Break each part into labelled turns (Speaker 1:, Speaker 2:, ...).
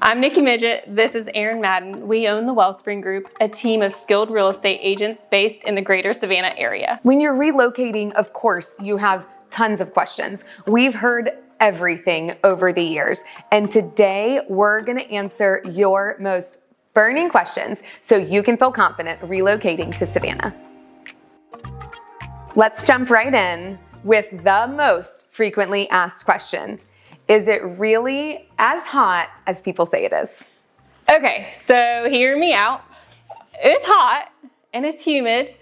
Speaker 1: I'm Nikki Midget. This is Erin Madden. We own the Wellspring Group, a team of skilled real estate agents based in the greater Savannah area.
Speaker 2: When you're relocating, of course, you have tons of questions. We've heard everything over the years, and today we're going to answer your most burning questions so you can feel confident relocating to Savannah. Let's jump right in with the most frequently asked question. Is it really as hot as people say it is?
Speaker 1: Okay, so hear me out. It's hot and it's humid,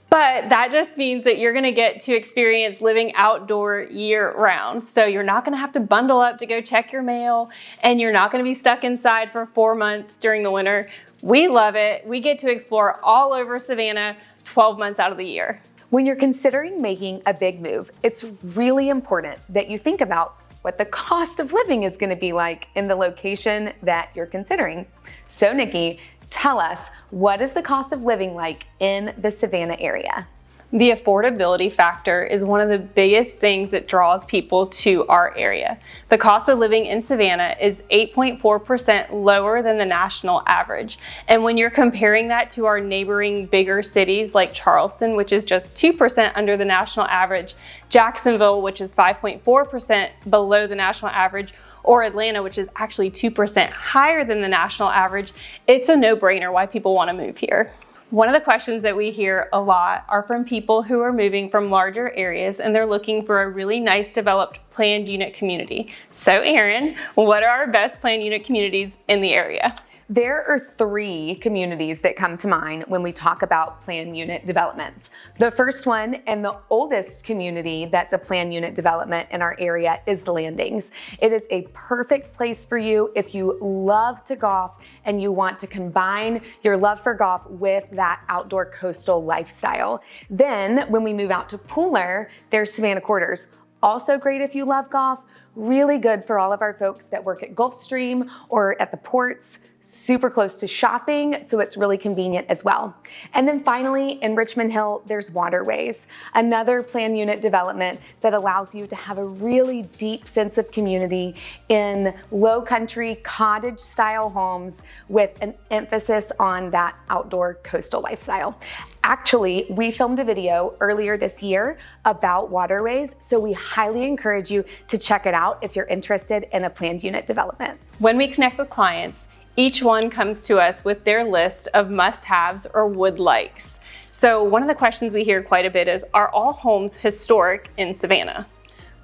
Speaker 1: but that just means that you're gonna get to experience living outdoor year round. So you're not gonna have to bundle up to go check your mail, and you're not gonna be stuck inside for 4 months during the winter. We love it. We get to explore all over Savannah 12 months out of the year.
Speaker 2: When you're considering making a big move, it's really important that you think about what the cost of living is going to be like in the location that you're considering. So Nikki, tell us, what is the cost of living like in the Savannah area?
Speaker 1: The affordability factor is one of the biggest things that draws people to our area. The cost of living in Savannah is 8.4% lower than the national average. And when you're comparing that to our neighboring bigger cities like Charleston, which is just 2% under the national average, Jacksonville, which is 5.4% below the national average, or Atlanta, which is actually 2% higher than the national average, it's a no-brainer why people want to move here. One of the questions that we hear a lot are from people who are moving from larger areas and they're looking for a really nice developed planned unit community. So Erin, what are our best planned unit communities in the area?
Speaker 2: There are 3 communities that come to mind when we talk about planned unit developments. The first one and the oldest community that's a planned unit development in our area is the Landings. It is a perfect place for you if you love to golf and you want to combine your love for golf with that outdoor coastal lifestyle. Then when we move out to Pooler, there's Savannah Quarters. Also great if you love golf, really good for all of our folks that work at Gulfstream or at the ports, super close to shopping, so it's really convenient as well. And then finally, in Richmond Hill, there's Waterways, another planned unit development that allows you to have a really deep sense of community in low country cottage style homes with an emphasis on that outdoor coastal lifestyle. Actually, we filmed a video earlier this year about Waterways, so we highly encourage you to check it out if you're interested in a planned unit development.
Speaker 1: When we connect with clients, each one comes to us with their list of must-haves or would-likes. So one of the questions we hear quite a bit is, are all homes historic in Savannah?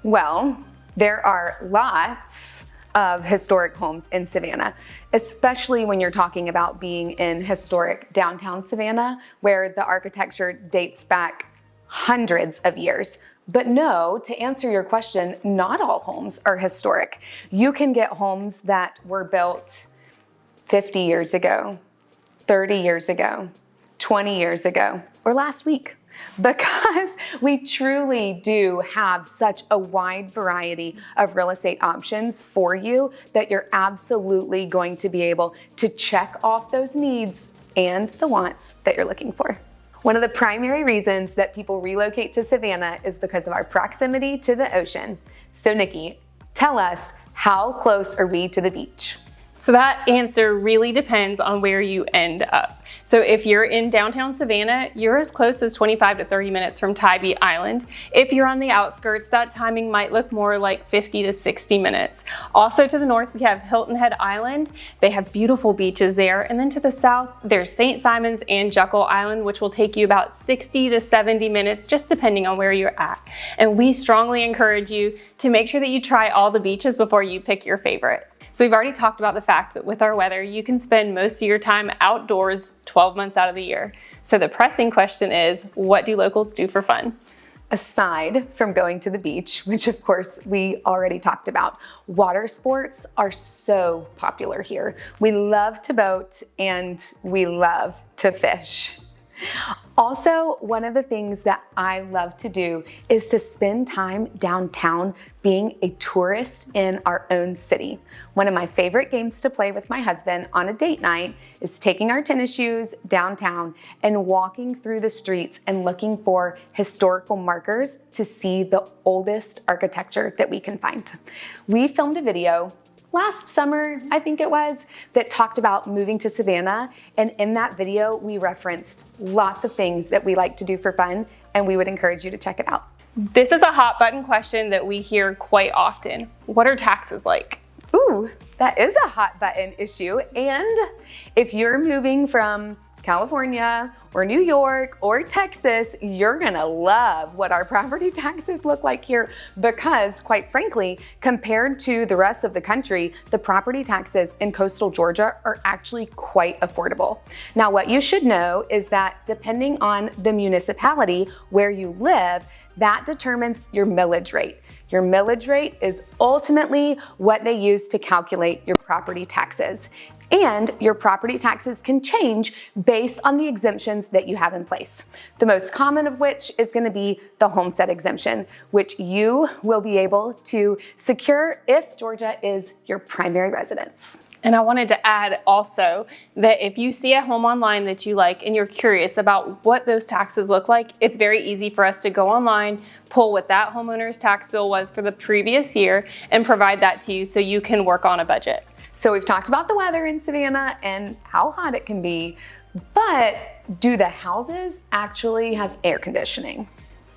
Speaker 2: Well, there are lots of historic homes in Savannah, especially when you're talking about being in historic downtown Savannah, where the architecture dates back hundreds of years. But no, to answer your question, not all homes are historic. You can get homes that were built 50 years ago, 30 years ago, 20 years ago, or last week, because we truly do have such a wide variety of real estate options for you that you're absolutely going to be able to check off those needs and the wants that you're looking for. One of the primary reasons that people relocate to Savannah is because of our proximity to the ocean. So Nikki, tell us, how close are we to the beach?
Speaker 1: So that answer really depends on where you end up. So if you're in downtown Savannah, you're as close as 25 to 30 minutes from Tybee Island. If you're on the outskirts, that timing might look more like 50 to 60 minutes. Also to the north, we have Hilton Head Island. They have beautiful beaches there. And then to the south, there's St. Simons and Jekyll Island, which will take you about 60 to 70 minutes, just depending on where you're at. And we strongly encourage you to make sure that you try all the beaches before you pick your favorite. So we've already talked about the fact that with our weather, you can spend most of your time outdoors 12 months out of the year. So the pressing question is, what do locals do for fun?
Speaker 2: Aside from going to the beach, which of course we already talked about, water sports are so popular here. We love to boat and we love to fish. Also, one of the things that I love to do is to spend time downtown being a tourist in our own city. One of my favorite games to play with my husband on a date night is taking our tennis shoes downtown and walking through the streets and looking for historical markers to see the oldest architecture that we can find. We filmed a video last summer, I think it was, that talked about moving to Savannah. And in that video, we referenced lots of things that we like to do for fun, and we would encourage you to check it out.
Speaker 1: This is a hot button question that we hear quite often. What are taxes like?
Speaker 2: Ooh, that is a hot button issue. And if you're moving from California or New York or Texas, you're gonna love what our property taxes look like here, because quite frankly, compared to the rest of the country, the property taxes in coastal Georgia are actually quite affordable. Now, what you should know is that depending on the municipality where you live, that determines your millage rate. Your millage rate is ultimately what they use to calculate your property taxes. And your property taxes can change based on the exemptions that you have in place. The most common of which is going to be the homestead exemption, which you will be able to secure if Georgia is your primary residence.
Speaker 1: And I wanted to add also that if you see a home online that you like and you're curious about what those taxes look like, it's very easy for us to go online, pull what that homeowner's tax bill was for the previous year, and provide that to you so you can work on a budget.
Speaker 2: So we've talked about the weather in Savannah and how hot it can be, but do the houses actually have air conditioning?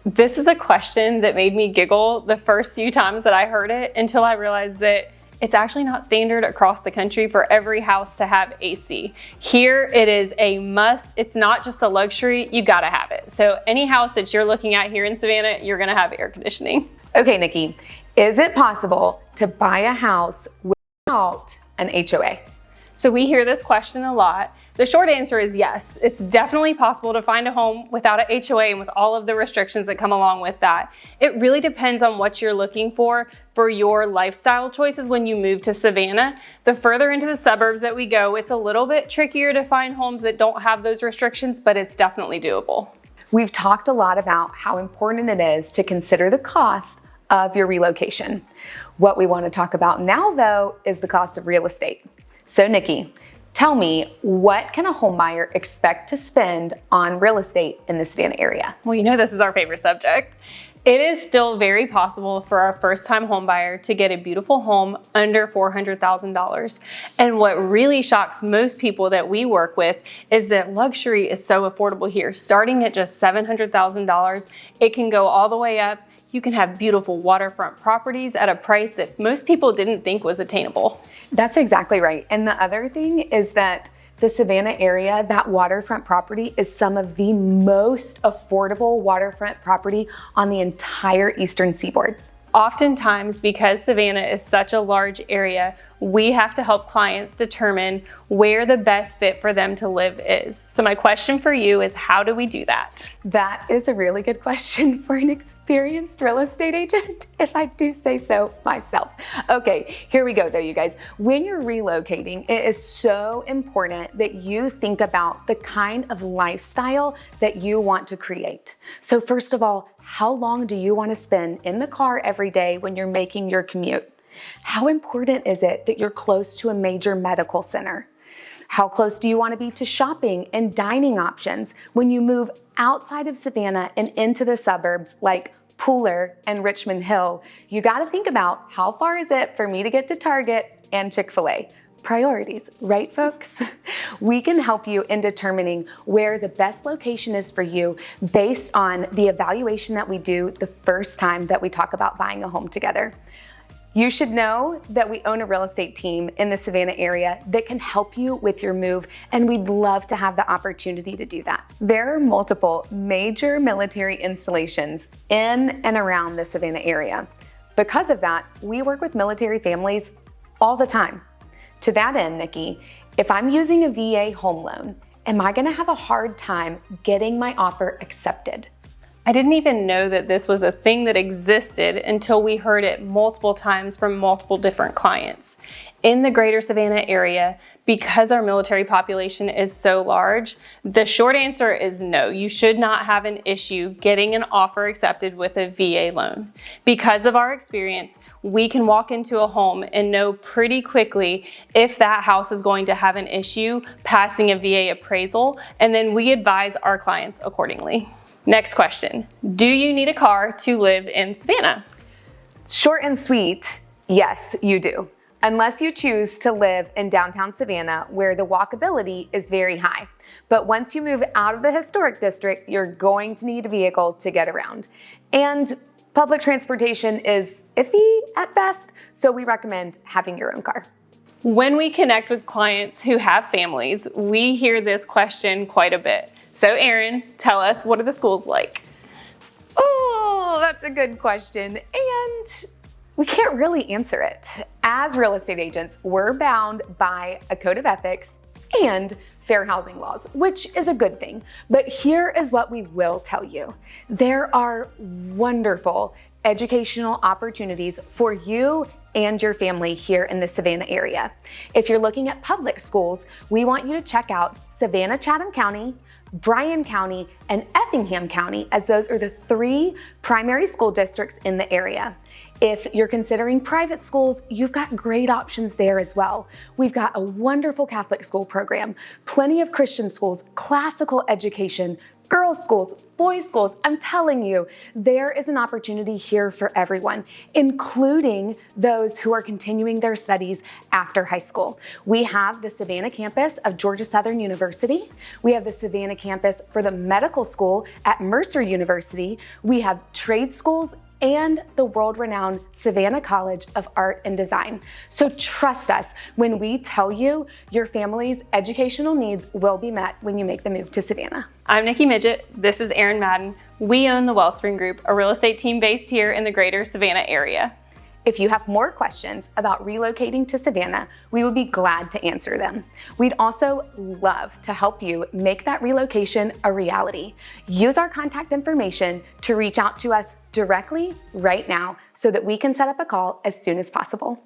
Speaker 1: This is a question that made me giggle the first few times that I heard it, until I realized that it's actually not standard across the country for every house to have AC. Here it is a must. It's not just a luxury, you gotta have it. So any house that you're looking at here in Savannah, you're gonna have air conditioning.
Speaker 2: Okay, Nikki, is it possible to buy a house without an HOA?
Speaker 1: So we hear this question a lot. The short answer is yes. It's definitely possible to find a home without a HOA and with all of the restrictions that come along with that. It really depends on what you're looking for your lifestyle choices when you move to Savannah. The further into the suburbs that we go, it's a little bit trickier to find homes that don't have those restrictions, but it's definitely doable.
Speaker 2: We've talked a lot about how important it is to consider the cost of your relocation. What we want to talk about now, though, is the cost of real estate. So Nikki, tell me, what can a home buyer expect to spend on real estate in the Savannah area?
Speaker 1: Well, you know this is our favorite subject. It is still very possible for our first-time home buyer to get a beautiful home under $400,000. And what really shocks most people that we work with is that luxury is so affordable here. Starting at just $700,000, it can go all the way up. You can have beautiful waterfront properties at a price that most people didn't think was attainable.
Speaker 2: That's exactly right. And the other thing is that the Savannah area, that waterfront property is some of the most affordable waterfront property on the entire Eastern Seaboard.
Speaker 1: Oftentimes, because Savannah is such a large area, we have to help clients determine where the best fit for them to live is. So my question for you is, how do we do that?
Speaker 2: That is a really good question for an experienced real estate agent, if I do say so myself. Okay, here we go though, you guys. When you're relocating, it is so important that you think about the kind of lifestyle that you want to create. So first of all, how long do you want to spend in the car every day when you're making your commute? How important is it that you're close to a major medical center? How close do you want to be to shopping and dining options when you move outside of Savannah and into the suburbs like Pooler and Richmond Hill? You got to think about, how far is it for me to get to Target and Chick-fil-A? Priorities, right folks? We can help you in determining where the best location is for you based on the evaluation that we do the first time that we talk about buying a home together. You should know that we own a real estate team in the Savannah area that can help you with your move, and we'd love to have the opportunity to do that. There are multiple major military installations in and around the Savannah area. Because of that, we work with military families all the time. To that end, Nikki, if I'm using a VA home loan, am I gonna have a hard time getting my offer accepted?
Speaker 1: I didn't even know that this was a thing that existed until we heard it multiple times from multiple different clients. In the greater Savannah area, because our military population is so large, the short answer is no. You should not have an issue getting an offer accepted with a VA loan. Because of our experience, we can walk into a home and know pretty quickly if that house is going to have an issue passing a VA appraisal, and then we advise our clients accordingly. Next question, do you need a car to live in Savannah?
Speaker 2: Short and sweet, yes, you do. unless you choose to live in downtown Savannah where the walkability is very high. But once you move out of the historic district, you're going to need a vehicle to get around. And public transportation is iffy at best, so we recommend having your own car.
Speaker 1: When we connect with clients who have families, we hear this question quite a bit. So Erin, tell us, what are the schools like?
Speaker 2: Oh, that's a good question. And we can't really answer it. As real estate agents, we're bound by a code of ethics and fair housing laws, which is a good thing. But here is what we will tell you. There are wonderful educational opportunities for you and your family here in the Savannah area. If you're looking at public schools, we want you to check out Savannah-Chatham County, Bryan County, and Effingham County, as those are the 3 primary school districts in the area. If you're considering private schools, you've got great options there as well. We've got a wonderful Catholic school program, plenty of Christian schools, classical education, girls' schools, boys' schools. I'm telling you, there is an opportunity here for everyone, including those who are continuing their studies after high school. We have the Savannah campus of Georgia Southern University. We have the Savannah campus for the medical school at Mercer University. We have trade schools and the world-renowned Savannah College of Art and Design. So trust us when we tell you your family's educational needs will be met when you make the move to Savannah.
Speaker 1: I'm Nikki Midget. This is Erin Madden. We own the Wellspring Group, a real estate team based here in the greater Savannah area.
Speaker 2: If you have more questions about relocating to Savannah, we would be glad to answer them. We'd also love to help you make that relocation a reality. Use our contact information to reach out to us directly right now so that we can set up a call as soon as possible.